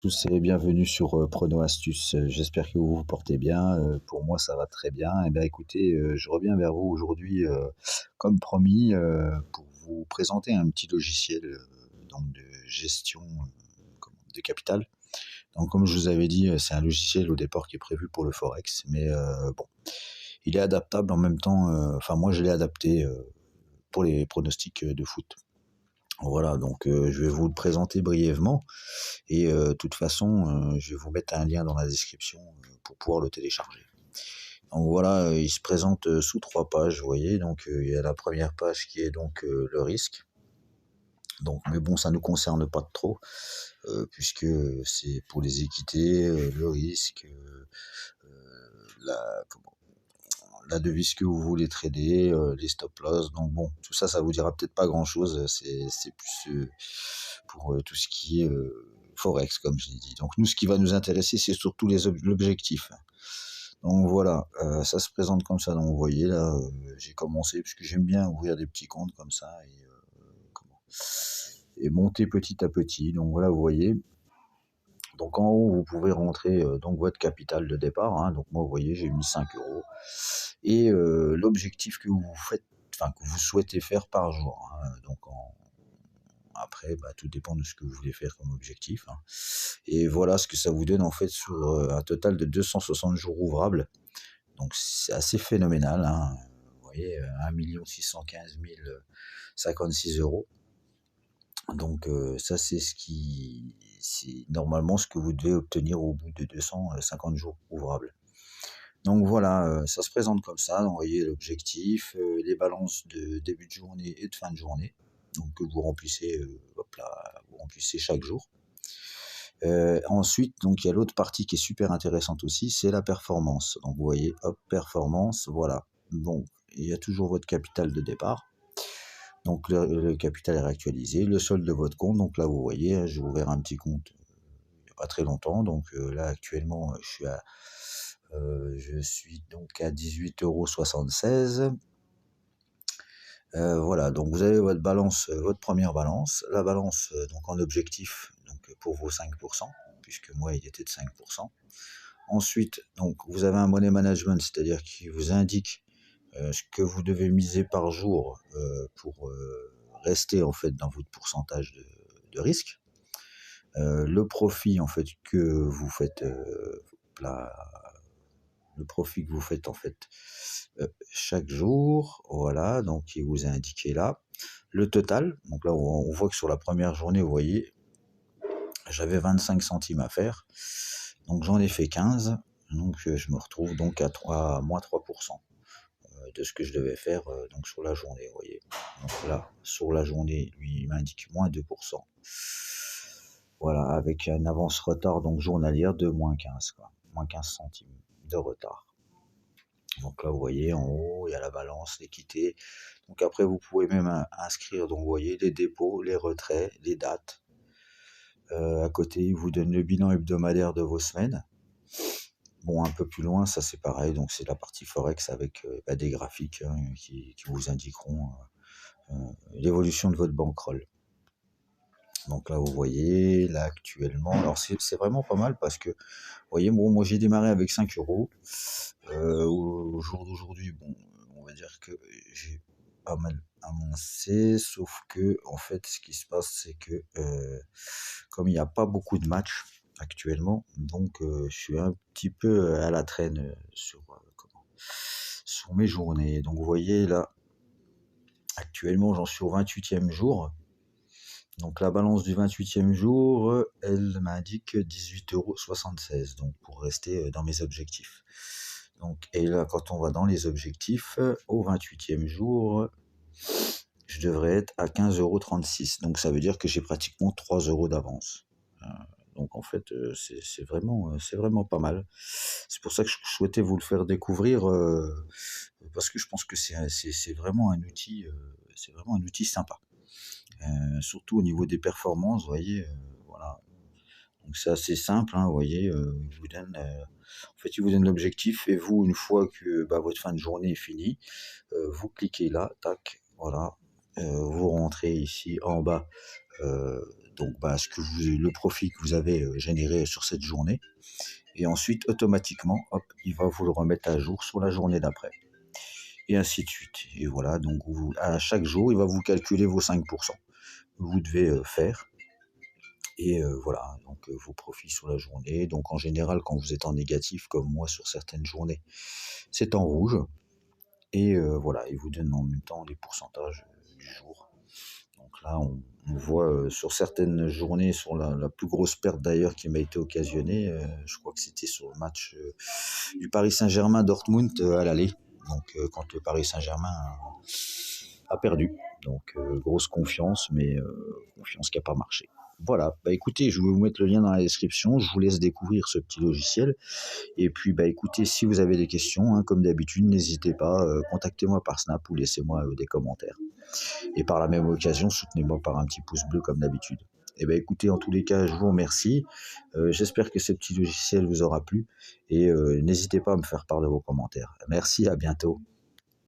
Tous et bienvenue sur Prono Astuces. J'espère que vous vous portez bien. Pour moi, ça va très bien. Et bien, écoutez, je reviens vers vous aujourd'hui, comme promis, pour vous présenter un petit logiciel donc de gestion de capital. Donc, comme je vous avais dit, c'est un logiciel au départ qui est prévu pour le forex, mais bon, il est adaptable en même temps. Enfin, moi, je l'ai adapté pour les pronostics de foot. Voilà, donc je vais vous le présenter brièvement. Et de toute façon, je vais vous mettre un lien dans la description pour pouvoir le télécharger. Donc voilà, il se présente sous 3 pages, vous voyez. Donc il y a la première page qui est donc le risque. Donc, mais bon, ça ne nous concerne pas trop, puisque c'est pour les équités, le risque, la, comment, la devise que vous voulez trader, les stop loss. Donc bon, tout ça, ça vous dira peut-être pas grand-chose. C'est plus pour tout ce qui est forex, comme je l'ai dit. Donc nous, ce qui va nous intéresser, c'est surtout l'objectif. Donc voilà, ça se présente comme ça. Donc vous voyez là, j'ai commencé puisque j'aime bien ouvrir des petits comptes comme ça et monter petit à petit. Donc voilà, vous voyez. Donc en haut, vous pouvez rentrer donc votre capital de départ. Hein. Donc moi, vous voyez, j'ai mis 5 euros. Et l'objectif que vous faites, enfin que vous souhaitez faire par jour. Hein. Donc après, tout dépend de ce que vous voulez faire comme objectif. Hein. Et voilà ce que ça vous donne en fait sur un total de 260 jours ouvrables. Donc c'est assez phénoménal. Hein. Vous voyez, 1 615 056 euros. Donc ça c'est normalement ce que vous devez obtenir au bout de 250 jours ouvrables. Donc voilà, ça se présente comme ça. Donc vous voyez l'objectif, les balances de début de journée et de fin de journée. Donc que vous remplissez, vous remplissez chaque jour. Ensuite, donc il y a l'autre partie qui est super intéressante aussi, c'est la performance. Donc vous voyez, hop, performance, voilà. Donc il y a toujours votre capital de départ. Donc le capital est réactualisé, le solde de votre compte. Donc là vous voyez, j'ai ouvert un petit compte il n'y a pas très longtemps. Donc là actuellement je suis donc à 18,76 €. Voilà, donc vous avez votre balance, votre première balance, la balance donc en objectif donc pour vos 5%, puisque moi il était de 5%. Ensuite, donc vous avez un money management, c'est-à-dire qui vous indique ce que vous devez miser par jour pour rester en fait dans votre pourcentage de risque. Le profit en fait que vous faites, la, le profit que vous faites en fait chaque jour, voilà, donc il vous est indiqué là. Le total, donc là on voit que sur la première journée, vous voyez, j'avais 25 centimes à faire, donc j'en ai fait 15, donc je me retrouve donc à moins 3% de ce que je devais faire donc sur la journée, vous voyez. Donc là, sur la journée, lui, il m'indique moins 2%. Voilà, avec un avance-retard donc journalière de moins 15, quoi. Moins 15 centimes de retard. Donc là, vous voyez, en haut, il y a la balance, l'équité. Donc après, vous pouvez même inscrire, donc vous voyez, les dépôts, les retraits, les dates. À côté, il vous donne le bilan hebdomadaire de vos semaines. Bon, un peu plus loin, ça c'est pareil, donc c'est la partie Forex avec des graphiques qui vous indiqueront l'évolution de votre bankroll. Donc là, vous voyez, là actuellement, alors c'est vraiment pas mal parce que, vous voyez, bon, moi j'ai démarré avec 5 euros. Au jour d'aujourd'hui, bon, on va dire que j'ai pas mal avancé, sauf que, en fait, ce qui se passe, c'est que, comme il n'y a pas beaucoup de matchs actuellement, donc je suis un petit peu à la traîne sur mes journées. Donc vous voyez là, actuellement, j'en suis au 28e jour. Donc la balance du 28e jour, elle m'indique 18,76 €, donc pour rester dans mes objectifs. Donc, et là, quand on va dans les objectifs, au 28e jour, je devrais être à 15,36 €. Donc ça veut dire que j'ai pratiquement 3 € d'avance. Donc en fait, c'est vraiment pas mal. C'est pour ça que je souhaitais vous le faire découvrir, parce que je pense que c'est vraiment un outil, sympa. Surtout au niveau des performances, vous voyez, voilà. Donc c'est assez simple, hein, vous voyez, il vous donne l'objectif et vous, une fois que votre fin de journée est finie, vous cliquez là, tac, voilà, vous rentrez ici en bas donc le profit que vous avez généré sur cette journée. Et ensuite, automatiquement, hop, il va vous le remettre à jour sur la journée d'après. Et ainsi de suite. Et voilà, donc à chaque jour, il va vous calculer vos 5% que vous devez faire. Et voilà, donc vos profits sur la journée. Donc en général, quand vous êtes en négatif, comme moi sur certaines journées, c'est en rouge. Et voilà, il vous donne en même temps les pourcentages du jour. Donc là, on voit sur certaines journées, sur la plus grosse perte d'ailleurs qui m'a été occasionnée, je crois que c'était sur le match du Paris Saint-Germain-Dortmund à l'aller. Donc quand le Paris Saint-Germain a perdu. Donc grosse confiance, mais confiance qui n'a pas marché. Voilà, écoutez, je vais vous mettre le lien dans la description, je vous laisse découvrir ce petit logiciel. Et puis écoutez, si vous avez des questions, hein, comme d'habitude, n'hésitez pas, contactez-moi par Snap ou laissez-moi des commentaires. Et par la même occasion, soutenez-moi par un petit pouce bleu comme d'habitude. Et écoutez, en tous les cas, je vous remercie. J'espère que ce petit logiciel vous aura plu. Et n'hésitez pas à me faire part de vos commentaires. Merci, à bientôt.